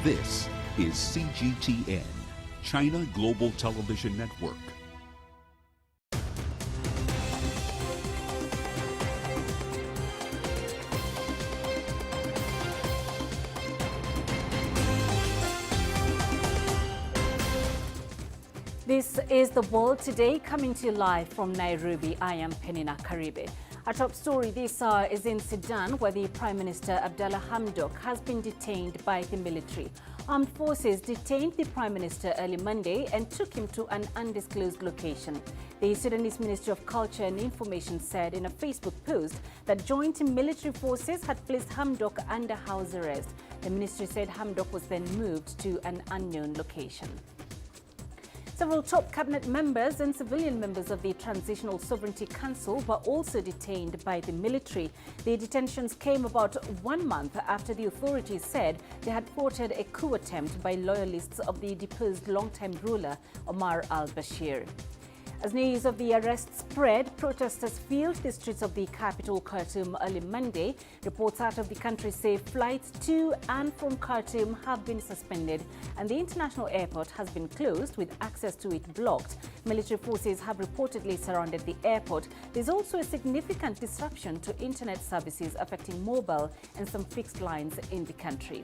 This is CGTN, China Global Television Network. This is The World Today, coming to you live from Nairobi. I am Peninah Karibe. Our top story this hour is in Sudan, where the Prime Minister Abdallah Hamdok has been detained by the military. Armed forces detained the Prime Minister early Monday and took him to an undisclosed location. The Sudanese Ministry of Culture and Information said in a Facebook post that joint military forces had placed Hamdok under house arrest. The ministry said Hamdok was then moved to an unknown location. Several top cabinet members and civilian members of the Transitional Sovereignty Council were also detained by the military. The detentions came about 1 month after the authorities said they had thwarted a coup attempt by loyalists of the deposed long-time ruler Omar al-Bashir. As news of the arrest spread, protesters filled the streets of the capital, Khartoum, early Monday. Reports out of the country say flights to and from Khartoum have been suspended, and the international airport has been closed with access to it blocked. Military forces have reportedly surrounded the airport. There's also a significant disruption to internet services affecting mobile and some fixed lines in the country.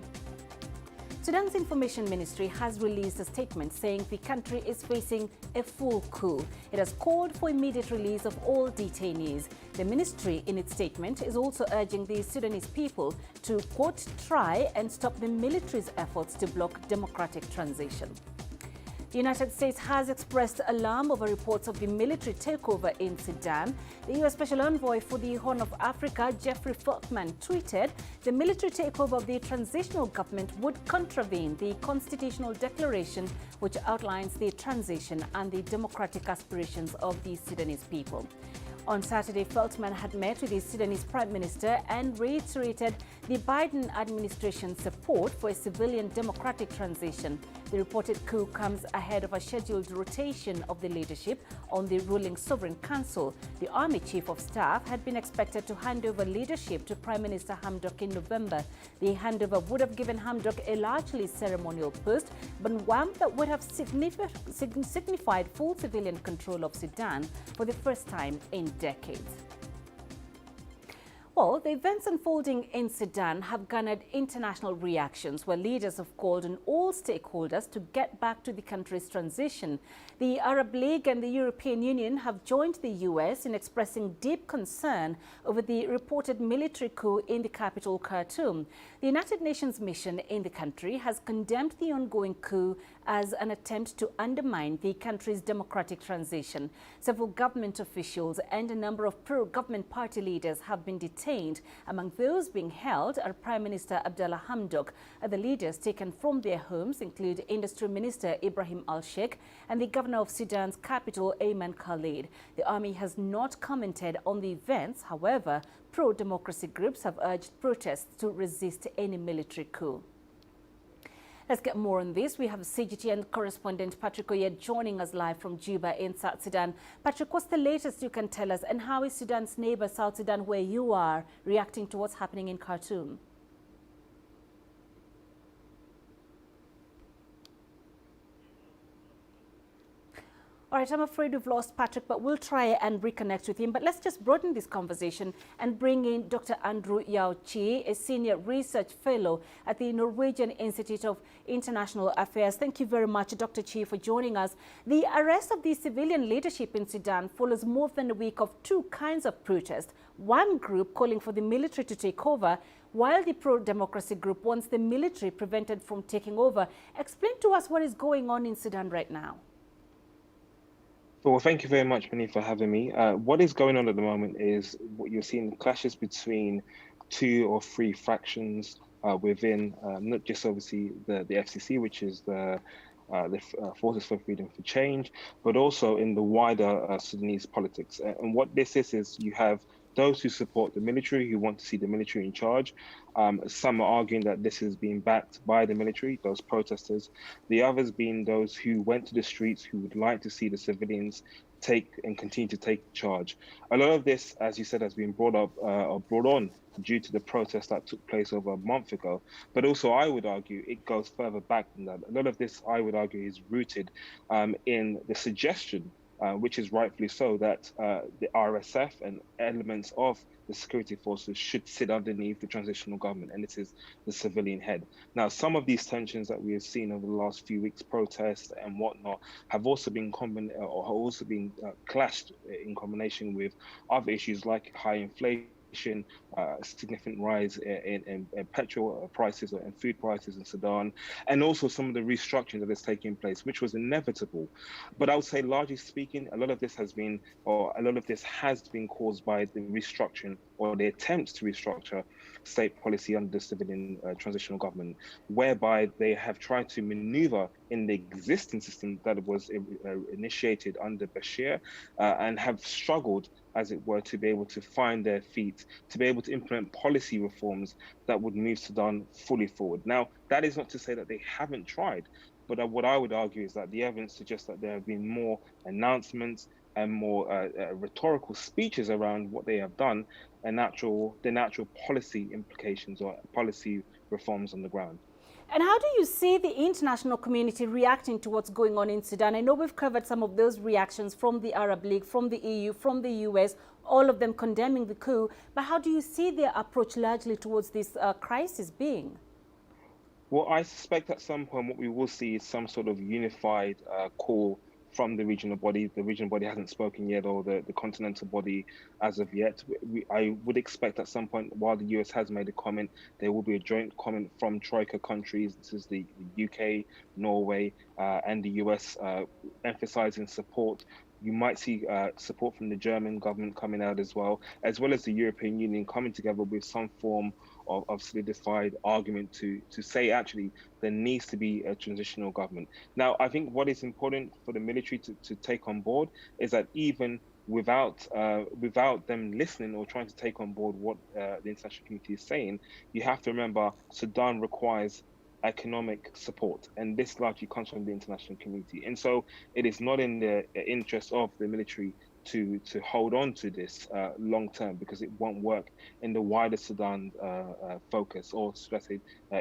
Sudan's Information Ministry has released a statement saying the country is facing a full coup. It has called for immediate release of all detainees. The ministry, in its statement, is also urging the Sudanese people to, quote, try and stop the military's efforts to block democratic transition. The United States has expressed alarm over reports of the military takeover in Sudan. The U.S. Special Envoy for the Horn of Africa, Jeffrey Feltman, tweeted the military takeover of the transitional government would contravene the constitutional declaration which outlines the transition and the democratic aspirations of the Sudanese people. On Saturday, Feltman had met with the Sudanese Prime Minister and reiterated the Biden administration's support for a civilian democratic transition. The reported coup comes ahead of a scheduled rotation of the leadership on the ruling Sovereign Council. The Army Chief of Staff had been expected to hand over leadership to Prime Minister Hamdok in November. The handover would have given Hamdok a largely ceremonial post, but one that would have signified full civilian control of Sudan for the first time in decades. Well, the events unfolding in Sudan have garnered international reactions, where leaders have called on all stakeholders to get back to the country's transition. The Arab League and the European Union have joined the U.S. in expressing deep concern over the reported military coup in the capital, Khartoum. The United Nations mission in the country has condemned the ongoing coup as an attempt to undermine the country's democratic transition. Several government officials and a number of pro-government party leaders have been detained. Among those being held are Prime Minister Abdallah Hamdok. Other leaders taken from their homes include Industry Minister Ibrahim Al-Sheikh and the Governor of Sudan's capital, Ayman Khalid. The army has not commented on the events. However, pro-democracy groups have urged protests to resist any military coup. Let's get more on this. We have CGTN correspondent Patrick Oyed joining us live from Juba in South Sudan. Patrick, what's the latest you can tell us, and how is Sudan's neighbor, South Sudan, where you are, reacting to what's happening in Khartoum? All right, I'm afraid we've lost Patrick, but we'll try and reconnect with him. But let's just broaden this conversation and bring in Dr. Andrew Yao Chi, a senior research fellow at the Norwegian Institute of International Affairs. Thank you very much, Dr. Chi, for joining us. The arrest of the civilian leadership in Sudan follows more than a week of two kinds of protest. One group calling for the military to take over, while the pro-democracy group wants the military prevented from taking over. Explain to us what is going on in Sudan right now. Well, thank you very much, Penny, for having me. What is going on at the moment is what you're seeing, clashes between 2 or 3 factions within not just obviously the FCC, which is the Forces for Freedom for Change, but also in the wider Sudanese politics. And what this is you have those who support the military, who want to see the military in charge. Some are arguing that this is being backed by the military, those protesters. The others being those who went to the streets, who would like to see the civilians take and continue to take charge. A lot of this, as you said, has been brought up or brought on due to the protest that took place over a month ago. But also, I would argue it goes further back than that. A lot of this, I would argue, is rooted in the suggestion, which is rightfully so, that the RSF and elements of the security forces should sit underneath the transitional government, and this is the civilian head. Now, some of these tensions that we have seen over the last few weeks, protests and whatnot, have also been clashed in combination with other issues like high inflation, significant rise in petrol prices and food prices in Sudan, and also some of the restructuring that is taking place, which was inevitable. But I would say, largely speaking, a lot of this has been caused by the restructuring or the attempts to restructure state policy under the civilian transitional government, whereby they have tried to maneuver in the existing system that was initiated under Bashir and have struggled, as it were, to be able to find their feet, to be able to implement policy reforms that would move Sudan fully forward. Now, that is not to say that they haven't tried, but what I would argue is that the evidence suggests that there have been more announcements and more rhetorical speeches around what they have done and the natural policy implications or policy reforms on the ground. And how do you see the international community reacting to what's going on in Sudan? I know we've covered some of those reactions from the Arab League, from the EU, from the US, all of them condemning the coup. But how do you see their approach largely towards this crisis being? Well, I suspect at some point what we will see is some sort of unified call from the regional body. The regional body hasn't spoken yet, or the continental body as of yet. I would expect at some point, while the US has made a comment, there will be a joint comment from Troika countries. This is the UK, Norway, and the US emphasizing support. You might see support from the German government coming out as well as the European Union coming together with some form of solidified argument to say, actually, there needs to be a transitional government. Now, I think what is important for the military to take on board is that even without them listening or trying to take on board what the international community is saying, you have to remember Sudan requires economic support, and this largely comes from the international community. And so it is not in the interest of the military to hold on to this long term, because it won't work in the wider Sudan focus or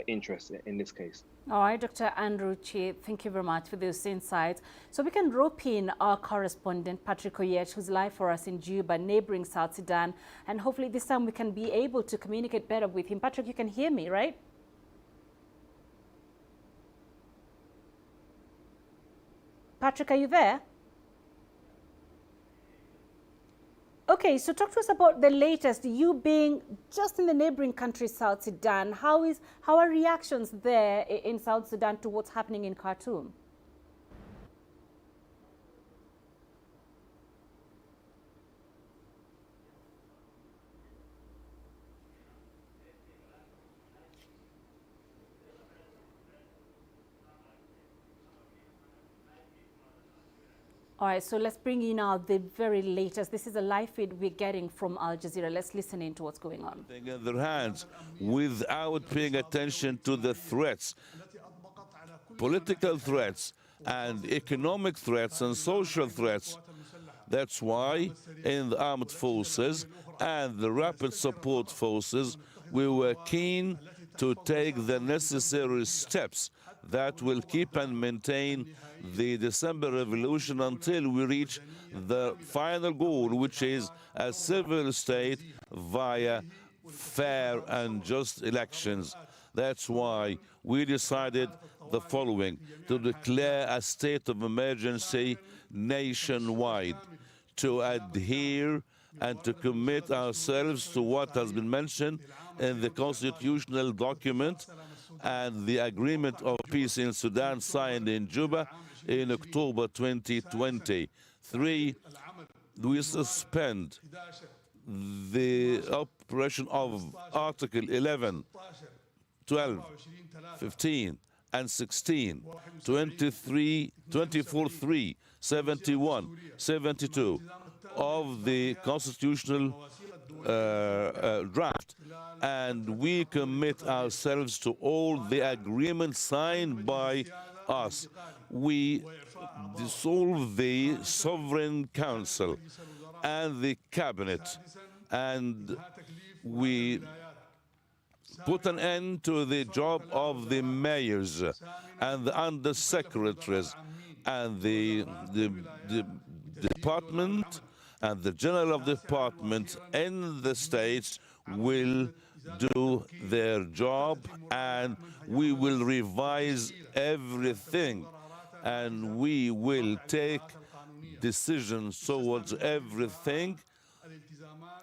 interest in this case. All right, Dr. Andrew Chi, thank you very much for those insights. So we can rope in our correspondent, Patrick Oyech, who's live for us in Juba, neighboring South Sudan, and hopefully this time we can be able to communicate better with him. Patrick, you can hear me, right? Patrick, are you there? Okay, so talk to us about the latest. You being just in the neighboring country, South Sudan, how are reactions there in South Sudan to what's happening in Khartoum? All right, so let's bring in now the very latest. This is a live feed we're getting from Al Jazeera. Let's listen in to what's going on. In their hands without paying attention to the threats, political threats and economic threats and social threats. That's why in the armed forces and the rapid support forces, we were keen to take the necessary steps that will keep and maintain the December revolution until we reach the final goal, which is a civil state via fair and just elections. That's why we decided the following: to declare a state of emergency nationwide, to adhere and to commit ourselves to what has been mentioned in the constitutional document and the agreement of peace in Sudan signed in Juba in October 2020. 3, we suspend the operation of Article 11, 12, 15, and 16, 23, 24, 3, 71, 72 of the constitutional draft, and we commit ourselves to all the agreements signed by us. We dissolve the Sovereign Council and the Cabinet, and we put an end to the job of the mayors and the undersecretaries, and the department and the general of the department in the states will do their job, and we will revise everything, and we will take decisions towards everything,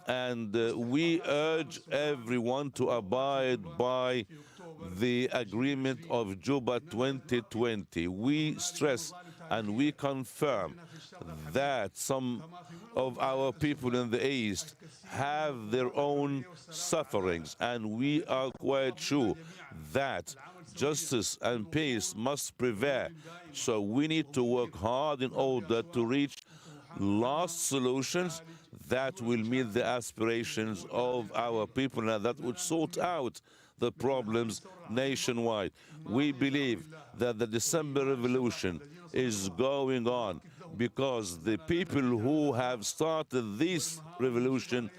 and we urge everyone to abide by the agreement of Juba 2020. We stress and we confirm that some of our people in the East have their own sufferings, and we are quite sure that justice and peace must prevail. So we need to work hard in order to reach last solutions that will meet the aspirations of our people and that would sort out the problems nationwide. We believe that the December Revolution is going on because the people who have started this revolution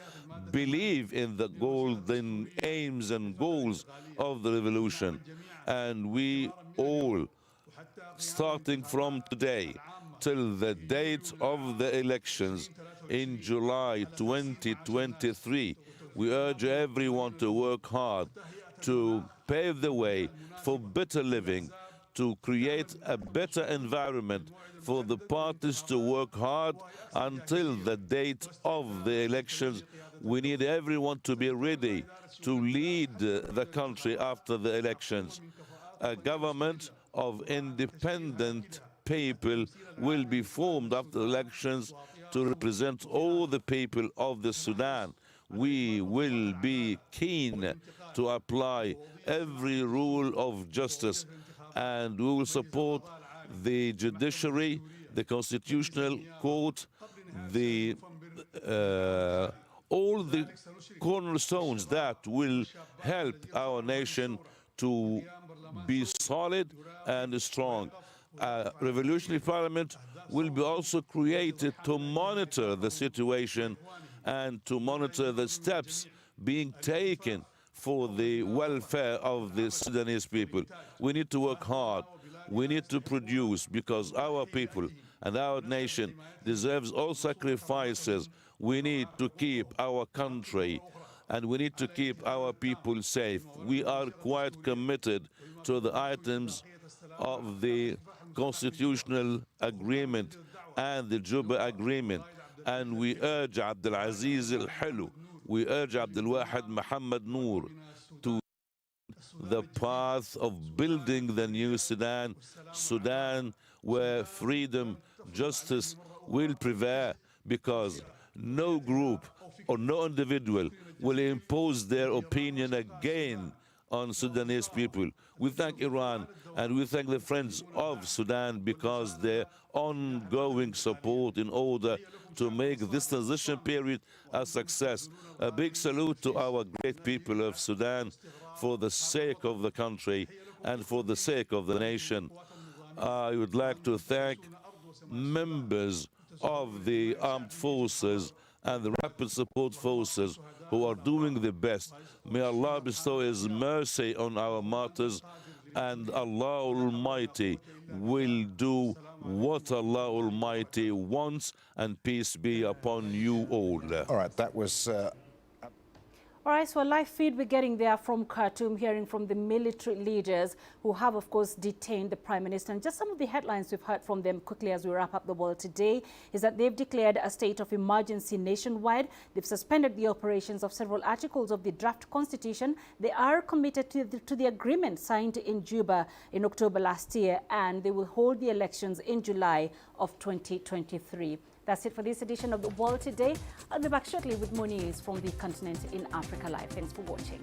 believe in the golden aims and goals of the revolution. And we all, starting from today till the date of the elections in July 2023, we urge everyone to work hard to pave the way for better living, to create a better environment for the parties to work hard until the date of the elections. We need everyone to be ready to lead the country after the elections. A government of independent people will be formed after the elections to represent all the people of the Sudan. We will be keen to apply every rule of justice, and we will support the judiciary, the constitutional court, all the cornerstones that will help our nation to be solid and strong. A revolutionary parliament will be also created to monitor the situation and to monitor the steps being taken for the welfare of the Sudanese people. We need to work hard. We need to produce, because our people and our nation deserves all sacrifices. We need to keep our country and we need to keep our people safe. We are quite committed to the items of the constitutional agreement and the Juba agreement, and we urge Abdul Aziz Al-Halu, we urge Abdul Wahid Muhammad Noor to the path of building the new Sudan, Sudan where freedom, justice will prevail, because no group or no individual will impose their opinion again on Sudanese people. We thank Iran and we thank the friends of Sudan because their ongoing support in order to make this transition period a success. A big salute to our great people of Sudan for the sake of the country and for the sake of the nation. I would like to thank members of the armed forces and the rapid support forces who are doing the best. May Allah bestow His mercy on our martyrs, and Allah Almighty will do what Allah Almighty wants, and peace be upon you all. All right, that was... All right, so a live feed we're getting there from Khartoum, hearing from the military leaders who have, of course, detained the Prime Minister. And just some of the headlines we've heard from them quickly as we wrap up the world today is that they've declared a state of emergency nationwide. They've suspended the operations of several articles of the draft constitution. They are committed to the agreement signed in Juba in October last year, and they will hold the elections in July of 2023. That's it for this edition of The World Today. I'll be back shortly with more news from the continent in Africa Live. Thanks for watching.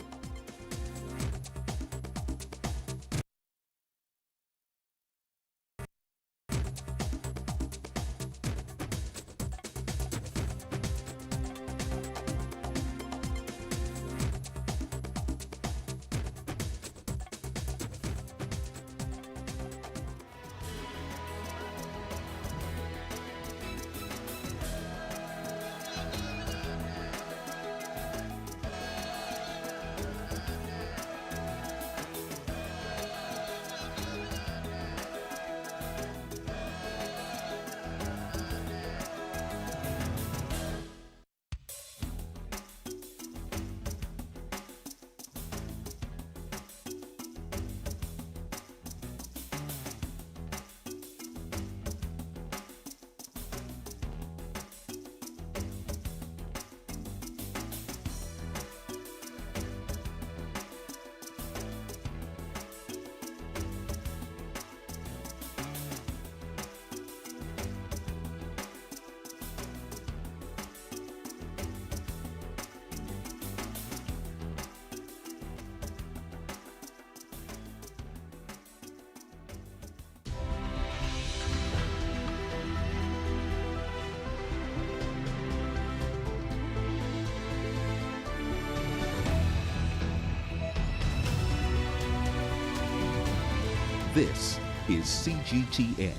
This is CGTN,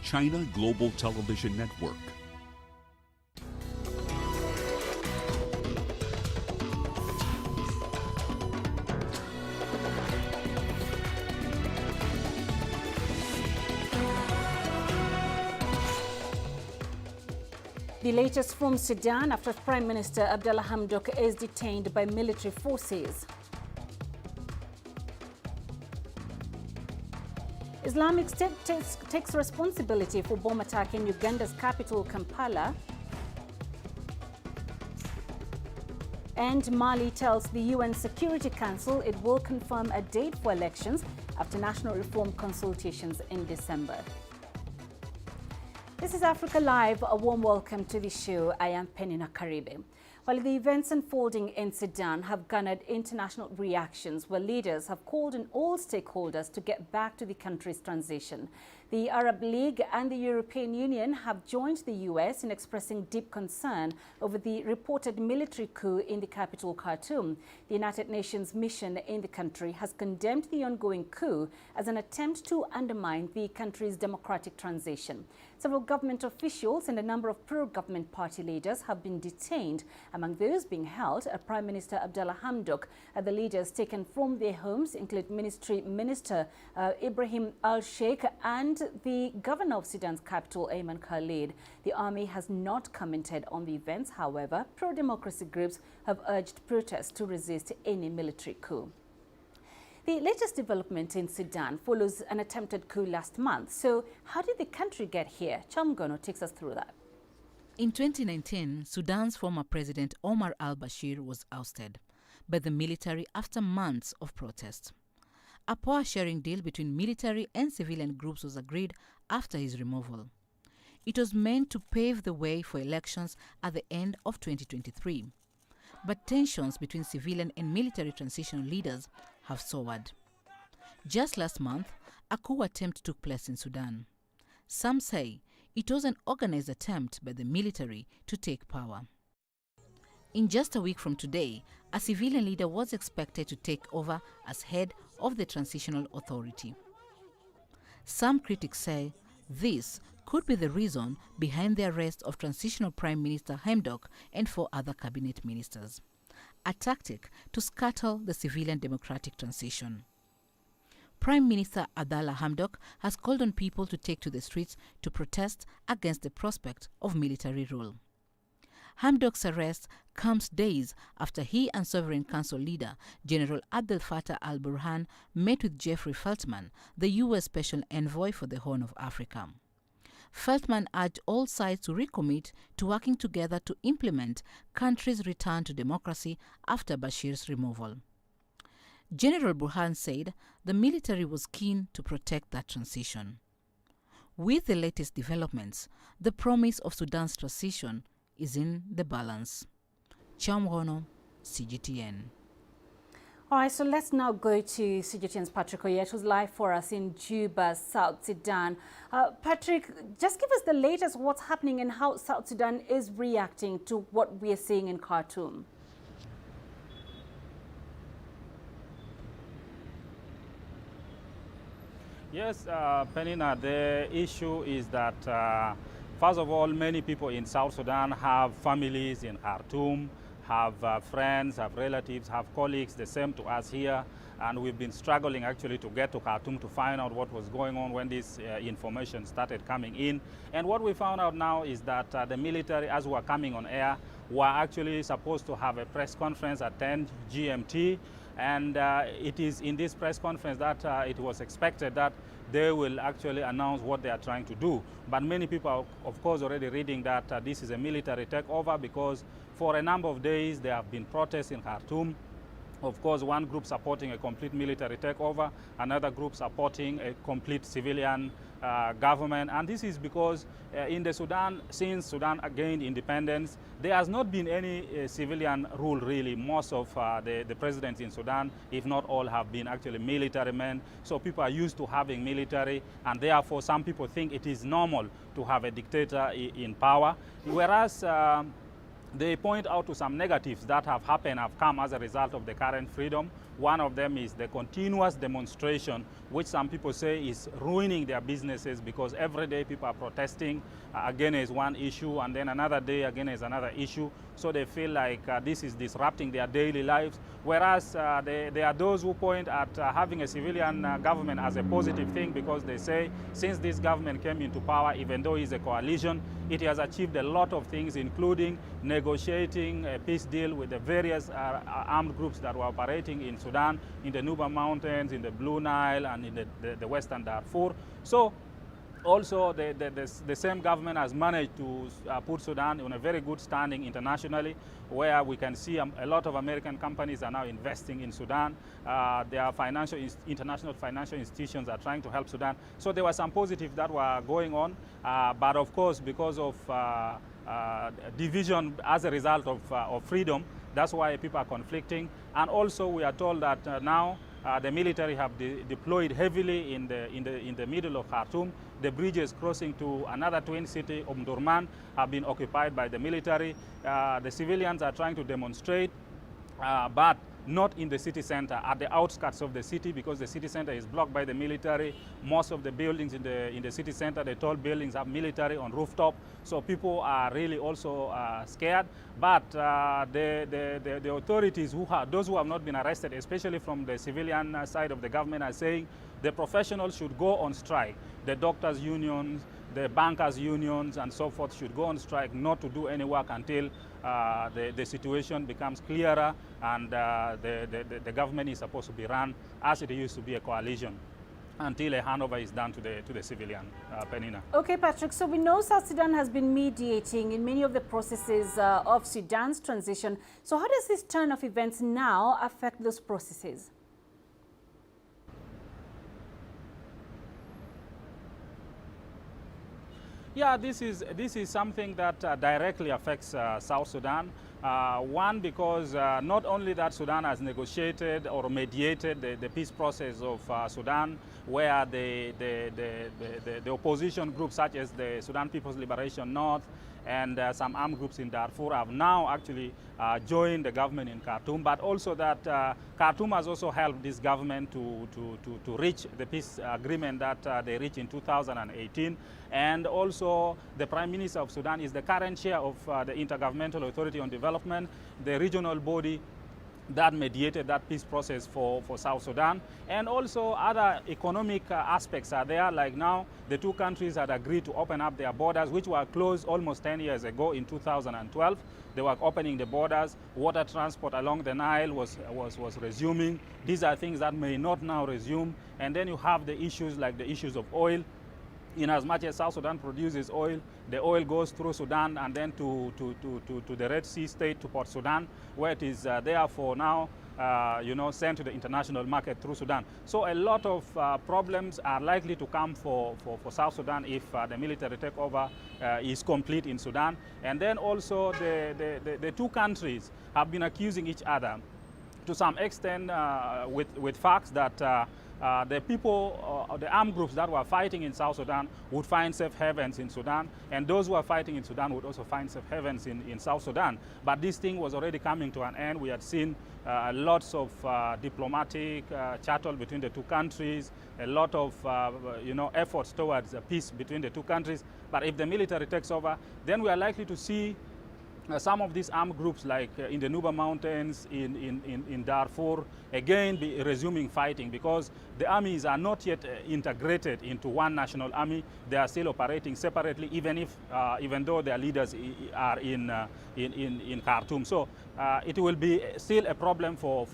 China Global Television Network. The latest from Sudan after Prime Minister Abdallah Hamdok is detained by military forces. Islamic State takes responsibility for bomb attack in Uganda's capital, Kampala. And Mali tells the UN Security Council it will confirm a date for elections after national reform consultations in December. This is Africa Live. A warm welcome to the show. I am Peninah Karibe. While the events unfolding in Sudan have garnered international reactions, where leaders have called on all stakeholders to get back to the country's transition, the Arab League and the European Union have joined the US in expressing deep concern over the reported military coup in the capital, Khartoum. The United Nations mission in the country has condemned the ongoing coup as an attempt to undermine the country's democratic transition. Several government officials and a number of pro-government party leaders have been detained. Among those being held are Prime Minister Abdallah Hamdok. The leaders taken from their homes include Ministry Minister Ibrahim Al-Sheikh and the Governor of Sudan's capital, Ayman Khalid. The army has not commented on the events. However, pro-democracy groups have urged protests to resist any military coup. The latest development in Sudan follows an attempted coup last month. So how did the country get here? Chamgono takes us through that. In 2019, Sudan's former president Omar al-Bashir was ousted by the military after months of protests. A power-sharing deal between military and civilian groups was agreed after his removal. It was meant to pave the way for elections at the end of 2023. But tensions between civilian and military transitional leaders have soared. Just last month, a coup attempt took place in Sudan. Some say it was an organized attempt by the military to take power. In just a week from today, a civilian leader was expected to take over as head of the transitional authority. Some critics say this could be the reason behind the arrest of transitional Prime Minister Hamdok and 4 other cabinet ministers, a tactic to scuttle the civilian democratic transition. Prime Minister Abdallah Hamdok has called on people to take to the streets to protest against the prospect of military rule. Hamdok's arrest comes days after he and Sovereign Council leader General Abdel Fattah al-Burhan met with Jeffrey Feltman, the U.S. Special Envoy for the Horn of Africa. Feltman urged all sides to recommit to working together to implement country's return to democracy after Bashir's removal. General Burhan said the military was keen to protect that transition. With the latest developments, the promise of Sudan's transition is in the balance. Chamgono, CGTN. All right, so let's now go to CGTN's Patrick Oyet, who's live for us in Juba, South Sudan. Patrick, just give us the latest what's happening and how South Sudan is reacting to what we are seeing in Khartoum. Yes, Peninah, the issue is that first of all, many people in South Sudan have families in Khartoum, have friends, have relatives, have colleagues, the same to us here. And we've been struggling actually to get to Khartoum to find out what was going on when this information started coming in. And what we found out now is that the military, as we were coming on air, were actually supposed to have a press conference at 10 GMT. And it is in this press conference that it was expected that they will actually announce what they are trying to do. But many people are, of course, already reading that this is a military takeover because for a number of days there have been protests in Khartoum. Of course, one group supporting a complete military takeover, another group supporting a complete civilian government. And this is because in the Sudan, since Sudan gained independence, there has not been any civilian rule really. Most of the presidents in Sudan, if not all, have been actually military men. So people are used to having military, and therefore some people think it is normal to have a dictator in power. Whereas they point out to some negatives that have happened, have come as a result of the current freedom. One of them is the continuous demonstration, which some people say is ruining their businesses, because every day people are protesting against one issue, and then another day against another issue. So they feel like this is disrupting their daily lives. Whereas there are those who point at having a civilian government as a positive thing, because they say since this government came into power, even though it's a coalition, it has achieved a lot of things, including negotiating a peace deal with the various armed groups that were operating in Sudan, in the Nuba Mountains, in the Blue Nile, and in the Western Darfur. So also, the same government has managed to put Sudan in a very good standing internationally, where we can see a lot of American companies are now investing in Sudan. There are international financial institutions are trying to help Sudan. So there were some positives that were going on, but of course, because of division as a result of freedom, that's why people are conflicting. And also, we are told that now the military have deployed heavily in the middle of Khartoum. The bridges crossing to another twin city, Omdurman, have been occupied by the military. The civilians are trying to demonstrate, but not in the city center, at the outskirts of the city, because the city center is blocked by the military. Most of the buildings in the city center, the tall buildings, have military on rooftop. So people are really also scared. But the authorities, those who have not been arrested, especially from the civilian side of the government, are saying the professionals should go on strike. The doctors' unions, the bankers' unions, and so forth should go on strike, not to do any work until the situation becomes clearer, and the government is supposed to be run as it used to be, a coalition, until a handover is done to the civilian. Peninah. Okay, Patrick, so we know South Sudan has been mediating in many of the processes of Sudan's transition. So how does this turn of events now affect those processes? Yeah, this is something that directly affects South Sudan. One, because not only that Sudan has negotiated or mediated the peace process of Sudan, where the opposition groups such as the Sudan People's Liberation North and some armed groups in Darfur have now actually joined the government in Khartoum, but also that Khartoum has also helped this government to reach the peace agreement that they reached in 2018. And also the Prime Minister of Sudan is the current chair of the Intergovernmental Authority on Development, the regional body that mediated that peace process for South Sudan. And also other economic aspects are there, like now the two countries had agreed to open up their borders, which were closed almost 10 years ago in 2012. They were opening the borders. Water transport along the Nile was resuming. These are things that may not now resume. And then you have the issues like the issues of oil. In as much as South Sudan produces oil, the oil goes through Sudan and then to the Red Sea state, to Port Sudan, where it is therefore now sent to the international market through Sudan. So a lot of problems are likely to come for South Sudan if the military takeover is complete in Sudan. And then also the two countries have been accusing each other to some extent with facts that the people, the armed groups that were fighting in South Sudan would find safe havens in Sudan, and those who are fighting in Sudan would also find safe havens in South Sudan. But this thing was already coming to an end. We had seen lots of diplomatic chattel between the two countries, a lot of efforts towards peace between the two countries. But if the military takes over, then we are likely to see some of these armed groups, like in the Nuba Mountains, in Darfur, again be resuming fighting, because the armies are not yet integrated into one national army. They are still operating separately, even though their leaders are in Khartoum. So it will be still a problem for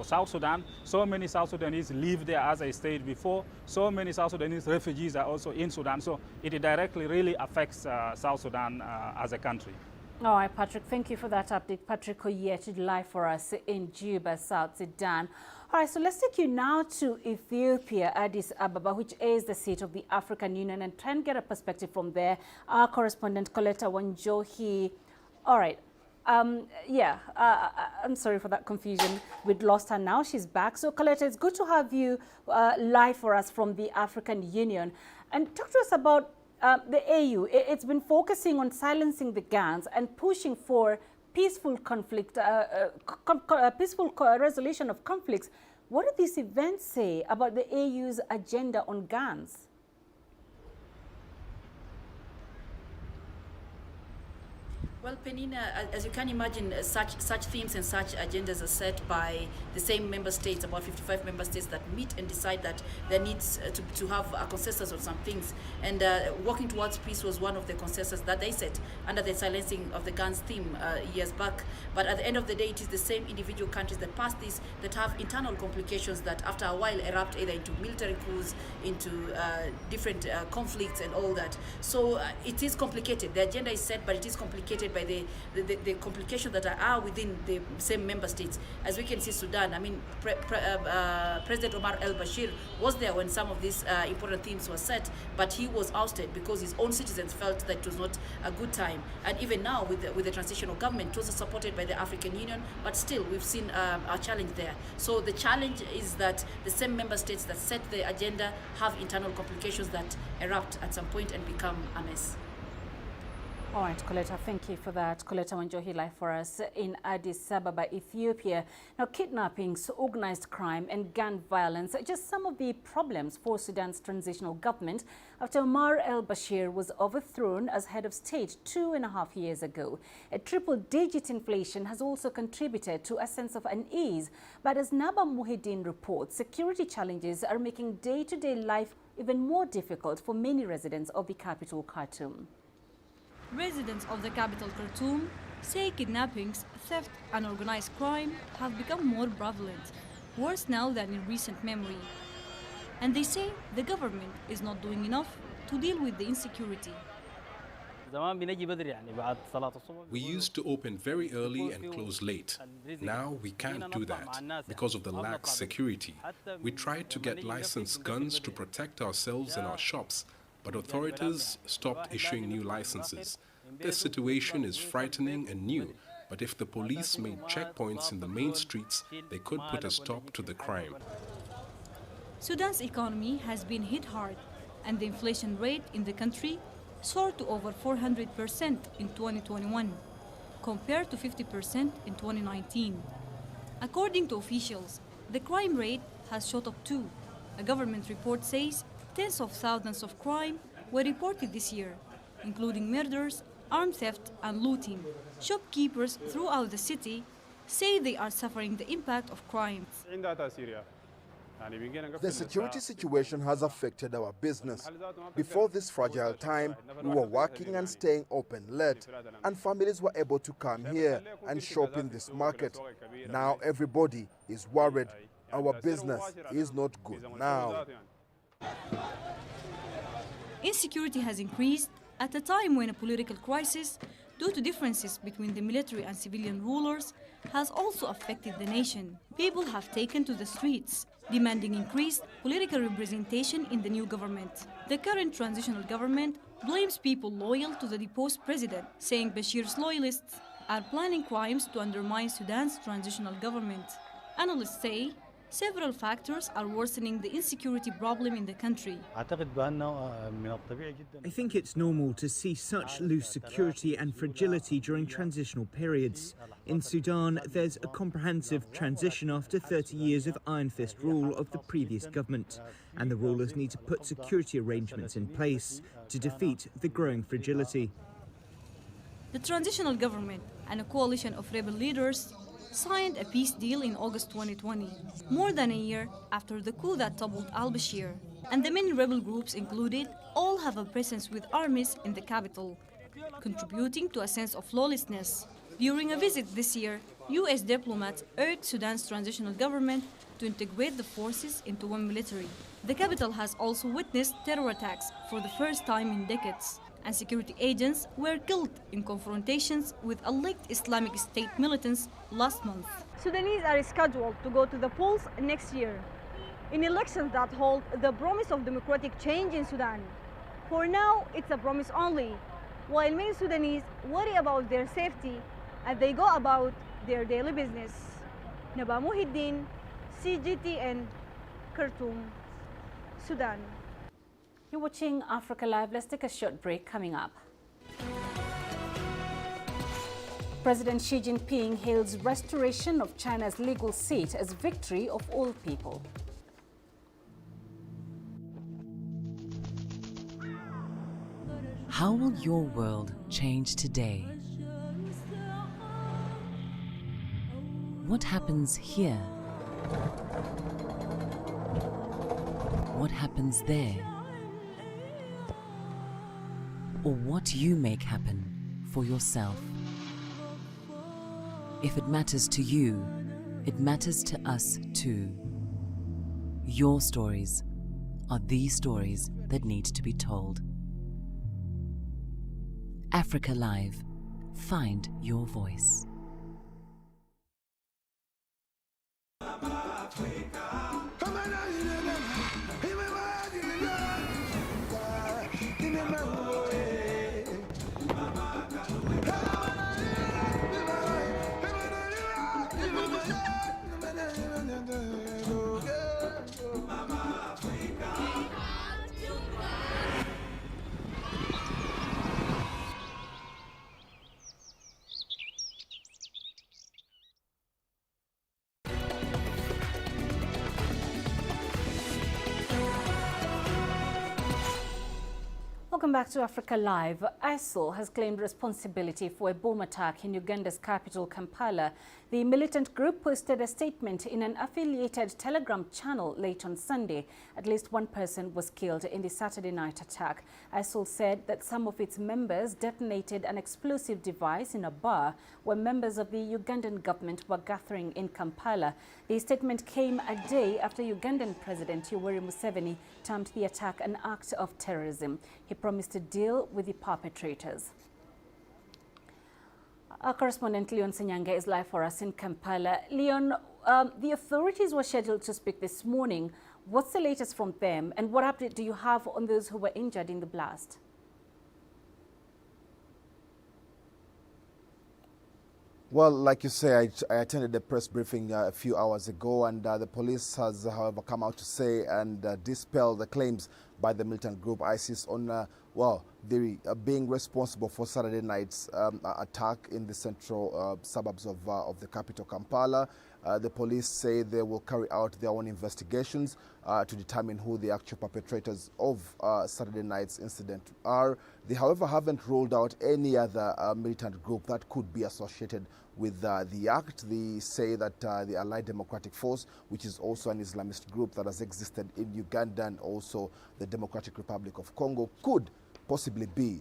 South Sudan. So many South Sudanese live there, as I stated before. So many South Sudanese refugees are also in Sudan. So it directly really affects South Sudan as a country. All right, Patrick, thank you for that update. Patrick Oyetid live for us in Juba, South Sudan. All right, so let's take you now to Ethiopia, Addis Ababa, which is the seat of the African Union, and try and get a perspective from there. Our correspondent, Coletta Wanjohi. All right. I'm sorry for that confusion. We'd lost her now. She's back. So, Coletta, it's good to have you live for us from the African Union. And talk to us about the AU. It's been focusing on silencing the gangs and pushing for peaceful conflict, resolution of conflicts. What do these events say about the AU's agenda on guns? Well, Peninah, as you can imagine, such themes and such agendas are set by the same member states, about 55 member states that meet and decide that there needs to have a consensus on some things. And working towards peace was one of the consensus that they set under the silencing of the guns theme years back. But at the end of the day, it is the same individual countries that pass this that have internal complications that after a while erupt either into military coups, into different conflicts and all that. So it is complicated. The agenda is set, but it is complicated by the complications that are within the same member states. As we can see, Sudan, I mean, President Omar al-Bashir was there when some of these important themes were set, but he was ousted because his own citizens felt that it was not a good time. And even now, with the transitional government, it was supported by the African Union, but still, we've seen a challenge there. So the challenge is that the same member states that set the agenda have internal complications that erupt at some point and become a mess. All right, Coletta, thank you for that. Coletta Wanjohi live for us in Addis Ababa, Ethiopia. Now, kidnappings, organized crime and gun violence are just some of the problems for Sudan's transitional government after Omar al-Bashir was overthrown as head of state 2.5 years ago. A triple-digit inflation has also contributed to a sense of unease. But as Naba Muhyiddin reports, security challenges are making day-to-day life even more difficult for many residents of the capital, Khartoum. Residents of the capital, Khartoum, say kidnappings, theft and organized crime have become more prevalent, worse now than in recent memory. And they say the government is not doing enough to deal with the insecurity. We used to open very early and close late. Now we can't do that because of the lax security. We tried to get licensed guns to protect ourselves and our shops, but authorities stopped issuing new licenses. This situation is frightening and new, but if the police made checkpoints in the main streets, they could put a stop to the crime. Sudan's economy has been hit hard, and the inflation rate in the country soared to over 400% in 2021, compared to 50% in 2019. According to officials, the crime rate has shot up too. A government report says tens of thousands of crime were reported this year, including murders, armed theft and looting. Shopkeepers throughout the city say they are suffering the impact of crimes. The security situation has affected our business. Before this fragile time, we were working and staying open late, and families were able to come here and shop in this market. Now everybody is worried. Our business is not good now. Insecurity has increased at a time when a political crisis, due to differences between the military and civilian rulers, has also affected the nation. People have taken to the streets, demanding increased political representation in the new government. The current transitional government blames people loyal to the deposed president, saying Bashir's loyalists are planning crimes to undermine Sudan's transitional government. Analysts say several factors are worsening the insecurity problem in the country. I think it's normal to see such loose security and fragility during transitional periods. In Sudan, there's a comprehensive transition after 30 years of iron fist rule of the previous government, and the rulers need to put security arrangements in place to defeat the growing fragility. The transitional government and a coalition of rebel leaders signed a peace deal in August 2020, more than a year after the coup that toppled al-Bashir. And the many rebel groups included all have a presence with armies in the capital, contributing to a sense of lawlessness. During a visit this year, U.S. diplomats urged Sudan's transitional government to integrate the forces into one military. The capital has also witnessed terror attacks for the first time in decades, and security agents were killed in confrontations with alleged Islamic State militants last month. Sudanese are scheduled to go to the polls next year in elections that hold the promise of democratic change in Sudan. For now, it's a promise only, while many Sudanese worry about their safety as they go about their daily business. Naba Muhyiddin, CGTN, Khartoum, Sudan. You're watching Africa Live. Let's take a short break. Coming up. President Xi Jinping hails restoration of China's legal seat as victory of all people. How will your world change today? What happens here? What happens there? Or what you make happen for yourself? If it matters to you, it matters to us too. Your stories are the stories that need to be told. Africa Live. Find your voice. Welcome back to Africa Live. ISIL has claimed responsibility for a bomb attack in Uganda's capital, Kampala. The militant group posted a statement in an affiliated Telegram channel late on Sunday. At least one person was killed in the Saturday night attack. ISIL said that some of its members detonated an explosive device in a bar where members of the Ugandan government were gathering in Kampala. The statement came a day after Ugandan President Yoweri Museveni termed the attack an act of terrorism. He promised to deal with the perpetrators. Our correspondent Leon Senyanga is live for us in Kampala. Leon, the authorities were scheduled to speak this morning. What's the latest from them, and what update do you have on those who were injured in the blast? Well, like you say, I attended the press briefing a few hours ago, and the police has, however, come out to say and dispel the claims by the militant group ISIS on, they being responsible for Saturday night's attack in the central suburbs of the capital, Kampala. The police say they will carry out their own investigations to determine who the actual perpetrators of Saturday night's incident are. They, however, haven't ruled out any other militant group that could be associated with the act. They say that the Allied Democratic Force, which is also an Islamist group that has existed in Uganda and also the Democratic Republic of Congo, could possibly be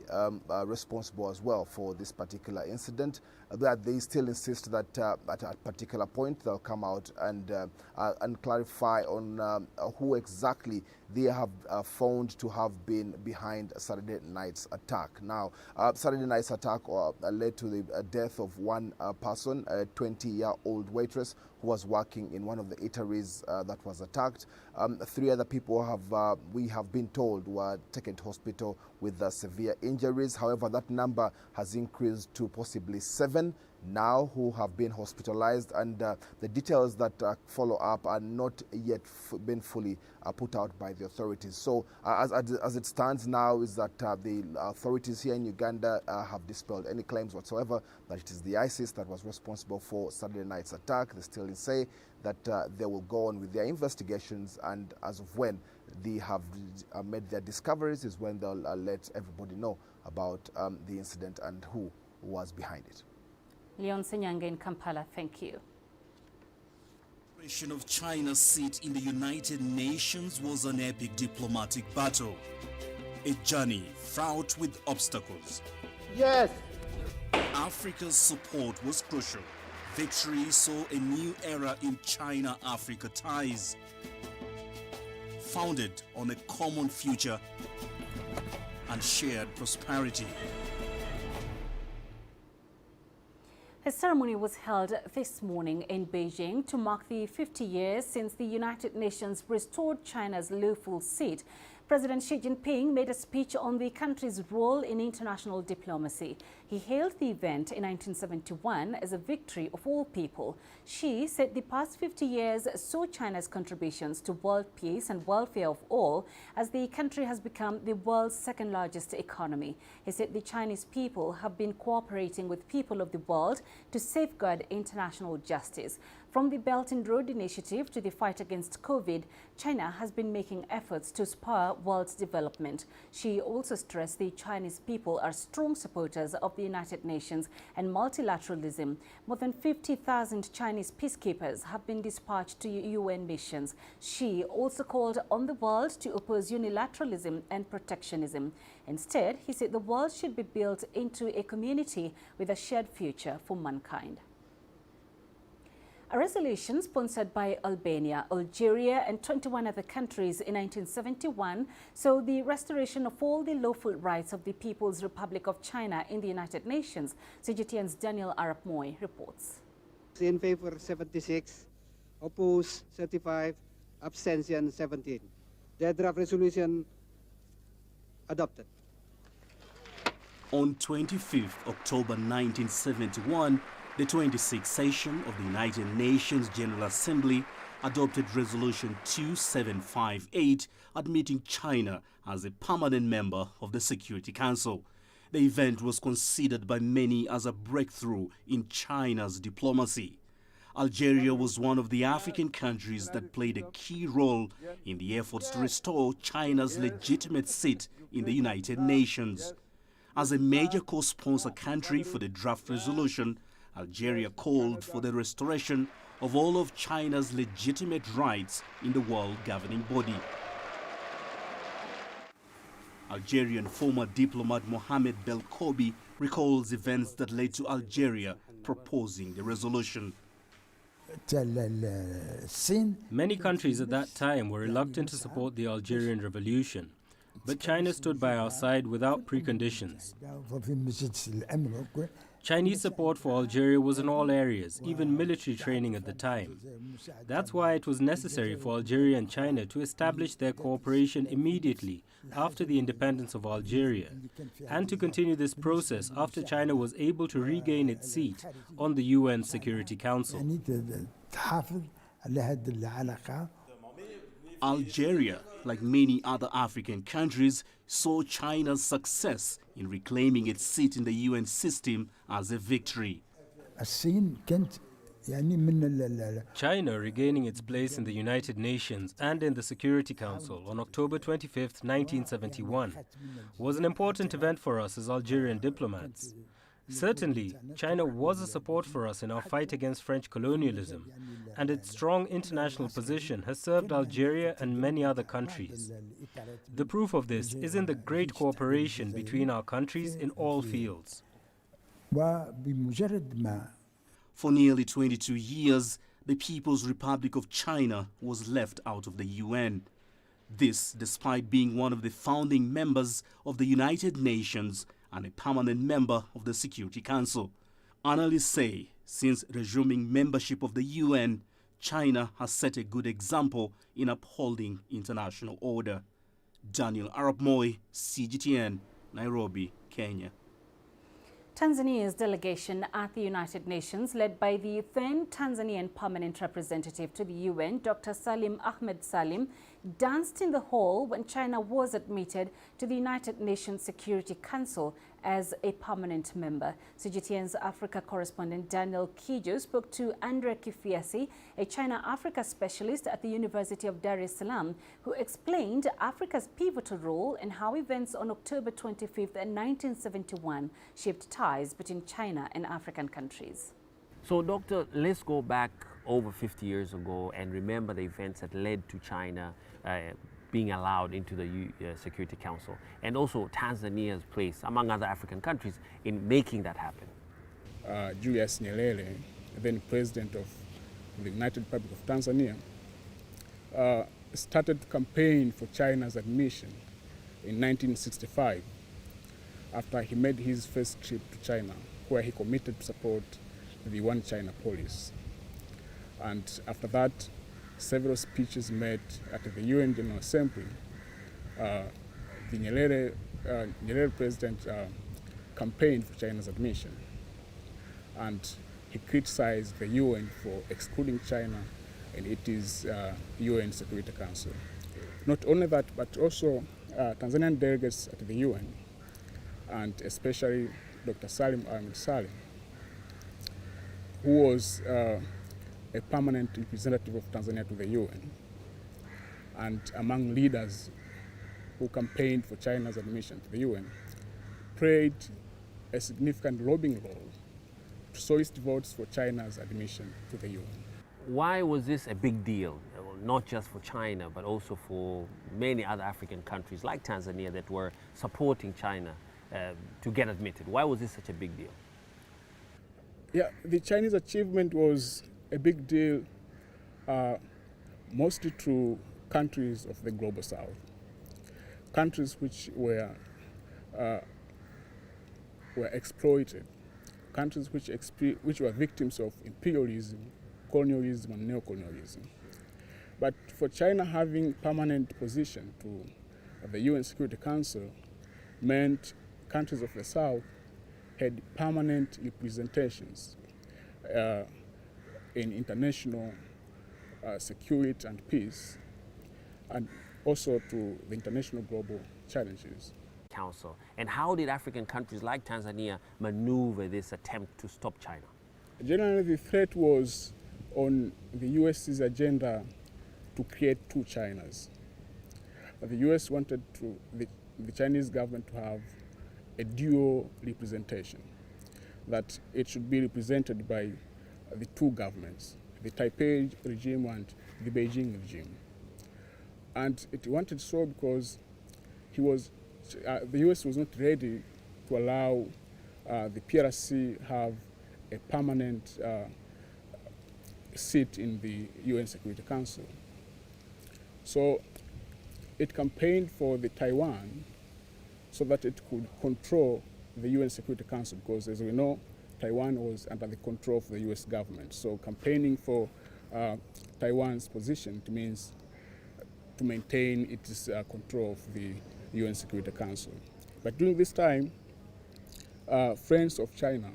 responsible as well for this particular incident. That they still insist that at a particular point they'll come out and clarify on who exactly they have found to have been behind Saturday night's attack. Now, Saturday night's attack led to the death of one person, a 20-year-old waitress who was working in one of the eateries that was attacked. 3 other people we have been told were taken to hospital with severe injuries. However, that number has increased to possibly 7 now who have been hospitalized, and the details that follow up are not yet been fully put out by the authorities. So as it stands now is that the authorities here in Uganda have dispelled any claims whatsoever that it is the ISIS that was responsible for Saturday night's attack. They still say that they will go on with their investigations, and as of when they have made their discoveries is when they'll let everybody know about the incident and who was behind it. Leon Senyanga in Kampala, thank you. Of China's seat in the United Nations was an epic diplomatic battle, a journey fraught with obstacles. Yes. Africa's support was crucial. Victory saw a new era in China-Africa ties, founded on a common future and shared prosperity. A ceremony was held this morning in Beijing to mark the 50 years since the United Nations restored China's lawful seat. President Xi Jinping made a speech on the country's role in international diplomacy. He hailed the event in 1971 as a victory of all people. Xi said the past 50 years saw China's contributions to world peace and welfare of all, as the country has become the world's second largest economy. He said the Chinese people have been cooperating with people of the world to safeguard international justice. From the Belt and Road Initiative to the fight against COVID, China has been making efforts to spur world development. She also stressed the Chinese people are strong supporters of the United Nations and multilateralism. More than 50,000 Chinese peacekeepers have been dispatched to UN missions. She also called on the world to oppose unilateralism and protectionism. Instead, he said the world should be built into a community with a shared future for mankind. A resolution sponsored by Albania, Algeria and 21 other countries in 1971 saw the restoration of all the lawful rights of the People's Republic of China in the United Nations. CGTN's Daniel Arap Moy reports. In favor 76, opposed 35, abstention 17. The draft resolution adopted. On 25th October 1971, the 26th session of the United Nations General Assembly adopted Resolution 2758 admitting China as a permanent member of the Security Council. The event was considered by many as a breakthrough in China's diplomacy. Algeria was one of the African countries that played a key role in the efforts to restore China's legitimate seat in the United Nations. As a major co-sponsor country for the draft resolution, Algeria called for the restoration of all of China's legitimate rights in the world governing body. Algerian former diplomat Mohamed Belkoubi recalls events that led to Algeria proposing the resolution. Many countries at that time were reluctant to support the Algerian revolution, but China stood by our side without preconditions. Chinese support for Algeria was in all areas, even military training at the time. That's why it was necessary for Algeria and China to establish their cooperation immediately after the independence of Algeria, and to continue this process after China was able to regain its seat on the UN Security Council. Algeria, like many other African countries, saw China's success in reclaiming its seat in the UN system as a victory. China regaining its place in the United Nations and in the Security Council on October 25, 1971, was an important event for us as Algerian diplomats. Certainly, China was a support for us in our fight against French colonialism, and its strong international position has served Algeria and many other countries. The proof of this is in the great cooperation between our countries in all fields. For nearly 22 years, the People's Republic of China was left out of the UN. This despite being one of the founding members of the United Nations and a permanent member of the Security Council. Analysts say, since resuming membership of the UN, China has set a good example in upholding international order. Daniel Arap Moy, CGTN, Nairobi, Kenya. Tanzania's delegation at the United Nations, led by the then Tanzanian permanent representative to the UN, Dr. Salim Ahmed Salim, danced in the hall when China was admitted to the United Nations Security Council as a permanent member. CGTN's Africa correspondent Daniel Kijo spoke to Andre Kifiasi, a China-Africa specialist at the University of Dar es Salaam, who explained Africa's pivotal role and how events on October 25th, 1971 shaped ties between China and African countries. So, Doctor, let's go back over 50 years ago and remember the events that led to China being allowed into the Security Council, and also Tanzania's place, among other African countries, in making that happen. Julius Nyerere, then president of the United Republic of Tanzania, started the campaign for China's admission in 1965 after he made his first trip to China, where he committed to support the One China policy. And after that, several speeches made at the UN General Assembly. The Nyerere president campaigned for China's admission. And he criticized the UN for excluding China in its UN Security Council. Not only that, but also Tanzanian delegates at the UN, and especially Dr. Salim Ahmed Salim, who was a permanent representative of Tanzania to the UN, and among leaders who campaigned for China's admission to the UN, played a significant lobbying role to solicit votes for China's admission to the UN. Why was this a big deal? Not just for China, but also for many other African countries like Tanzania that were supporting China to get admitted. Why was this such a big deal? Yeah, the Chinese achievement was a big deal mostly to countries of the global south, countries which were exploited, countries which were victims of imperialism, colonialism, and neocolonialism. But for China having permanent position to the UN Security Council meant countries of the South had permanent representations in international security and peace, and also to the international global challenges. Council. And how did African countries like Tanzania maneuver this attempt to stop China? Generally, the threat was on the US's agenda to create two Chinas. The US wanted the Chinese government to have a dual representation, that it should be represented by the two governments, the Taipei regime and the Beijing regime. And it wanted so because the US was not ready to allow the PRC have a permanent seat in the UN Security Council. So it campaigned for the Taiwan so that it could control the UN Security Council, because as we know, Taiwan was under the control of the US government. So campaigning for Taiwan's position means to maintain its control of the UN Security Council. But during this time, friends of China,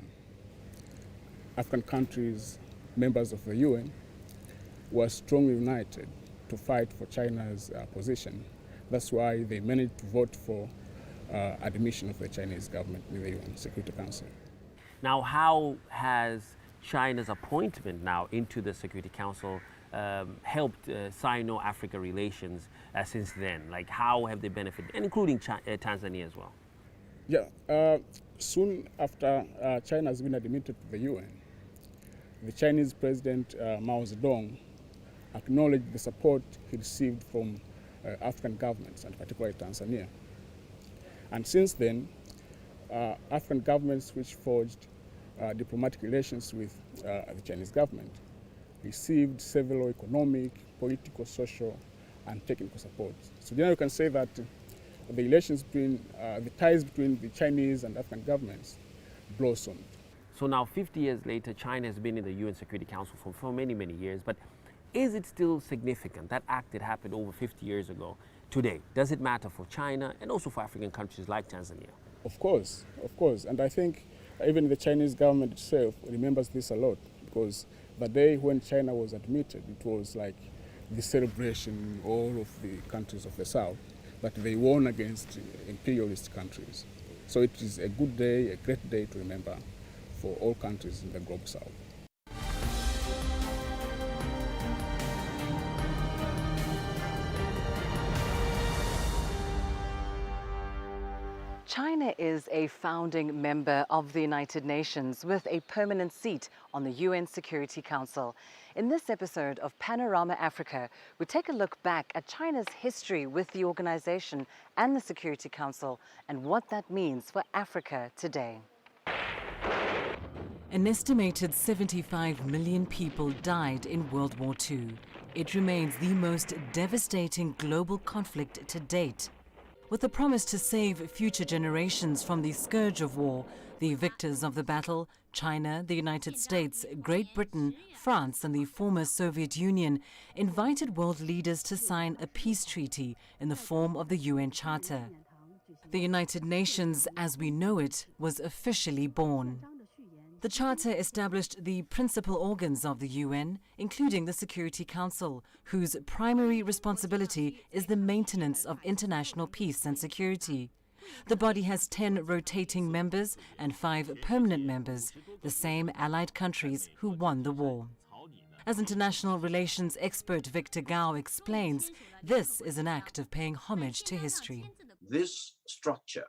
African countries, members of the UN, were strongly united to fight for China's position. That's why they managed to vote for admission of the Chinese government in the UN Security Council. Now, how has China's appointment now into the Security Council helped Sino-Africa relations since then? Like, how have they benefited, and including Tanzania as well? Yeah, soon after China has been admitted to the UN, the Chinese President Mao Zedong acknowledged the support he received from African governments, and particularly Tanzania. And since then, African governments which forged diplomatic relations with the Chinese government received several economic, political, social, and technical support. So now you can say that the relations between, the ties between the Chinese and African governments blossomed. So now, 50 years later, China has been in the UN Security Council for many, many years, but is it still significant? That act that happened over 50 years ago, today, does it matter for China and also for African countries like Tanzania? Of course, and I think even the Chinese government itself remembers this a lot, because the day when China was admitted, it was like the celebration in all of the countries of the South that they won against imperialist countries. So it is a good day, a great day to remember for all countries in the global South. China is a founding member of the United Nations with a permanent seat on the UN Security Council. In this episode of Panorama Africa, we take a look back at China's history with the organization and the Security Council and what that means for Africa today. An estimated 75 million people died in World War II. It remains the most devastating global conflict to date. With the promise to save future generations from the scourge of war, the victors of the battle, China, the United States, Great Britain, France and the former Soviet Union, invited world leaders to sign a peace treaty in the form of the UN Charter. The United Nations, as we know it, was officially born. The Charter established the principal organs of the UN, including the Security Council, whose primary responsibility is the maintenance of international peace and security. The body has 10 rotating members and 5 permanent members, the same allied countries who won the war. As international relations expert Victor Gao explains, this is an act of paying homage to history. This structure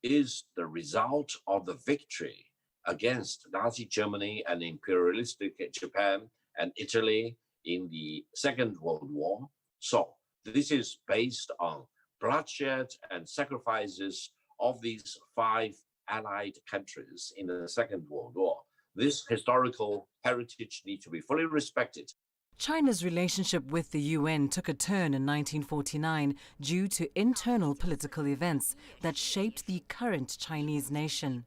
is the result of the victory against Nazi Germany and imperialistic Japan and Italy in the Second World War. So this is based on bloodshed and sacrifices of these 5 allied countries in the Second World War. This historical heritage needs to be fully respected. China's relationship with the UN took a turn in 1949 due to internal political events that shaped the current Chinese nation.